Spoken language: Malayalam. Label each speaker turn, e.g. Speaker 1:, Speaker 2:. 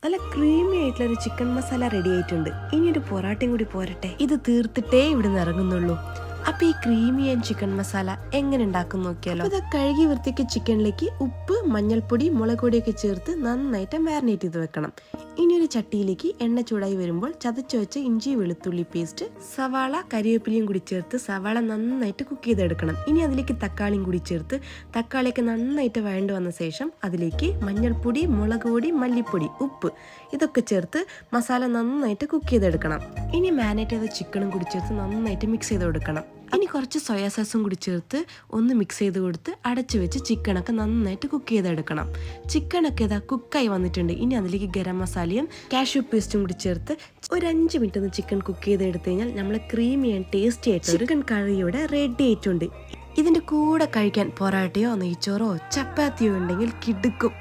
Speaker 1: നല്ല ക്രീമി ആയിട്ടുള്ള ഒരു ചിക്കൻ മസാല റെഡി ആയിട്ടുണ്ട്. ഇനി ഒരു പൊറാട്ടയും കൂടി പോരട്ടെ. ഇത് തീർത്തിട്ടേ ഇവിടുന്ന് ഇറങ്ങുന്നുള്ളൂ. അപ്പൊ ഈ ക്രീമി ആൻഡ് ചിക്കൻ മസാല എങ്ങനെ ഉണ്ടാക്കും നോക്കിയാലോ. ഇത് കഴുകി വൃത്തിക്ക് ചിക്കനിലേക്ക് ഉപ്പ്, മഞ്ഞൾപ്പൊടി, മുളക് പൊടിയൊക്കെ ചേർത്ത് നന്നായിട്ട് മാരിനേറ്റ് ചെയ്ത് വെക്കണം. ഇനി ഒരു ചട്ടിയിലേക്ക് എണ്ണ ചൂടായി വരുമ്പോൾ ചതച്ചു വെച്ച ഇഞ്ചി വെളുത്തുള്ളി പേസ്റ്റ്, സവാള, കരിവേപ്പിലയും കൂടി ചേർത്ത് സവാള നന്നായിട്ട് കുക്ക് ചെയ്തെടുക്കണം. ഇനി അതിലേക്ക് തക്കാളിയും കൂടി ചേർത്ത് തക്കാളിയൊക്കെ നന്നായിട്ട് വഴണ്ടു വന്ന ശേഷം അതിലേക്ക് മഞ്ഞൾപ്പൊടി, മുളക് പൊടി, മല്ലിപ്പൊടി, ഉപ്പ് ഇതൊക്കെ ചേർത്ത് മസാല നന്നായിട്ട് കുക്ക് ചെയ്തെടുക്കണം. ഇനി മാരിനേറ്റ് ചെയ്ത ചിക്കനും കൂടി ചേർത്ത് നന്നായിട്ട് മിക്സ് ചെയ്ത് കൊടുക്കണം. ഇനി കുറച്ച് സോയാ സോസും കൂടി ചേർത്ത് ഒന്ന് മിക്സ് ചെയ്ത് കൊടുത്ത് അടച്ചു വെച്ച് ചിക്കനൊക്കെ നന്നായിട്ട് കുക്ക് ചെയ്തെടുക്കണം. ചിക്കനൊക്കെ ഇതാ കുക്കായി വന്നിട്ടുണ്ട്. ഇനി അതിലേക്ക് ഗരം മസാലയും കാഷ്യൂ പേസ്റ്റും കൂടി ചേർത്ത് ഒരു 5 മിനിറ്റ് ഒന്ന് ചിക്കൻ കുക്ക് ചെയ്തെടുത്തു കഴിഞ്ഞാൽ നമ്മൾ ക്രീമി ആൻഡ് ടേസ്റ്റി ആയിട്ട് ചിക്കൻ കറിയോടെ റെഡി ആയിട്ടുണ്ട്. ഇതിൻ്റെ കൂടെ കഴിക്കാൻ പൊറാട്ടയോ നെയ്ച്ചോറോ ചപ്പാത്തിയോ ഉണ്ടെങ്കിൽ കിടുക്കും.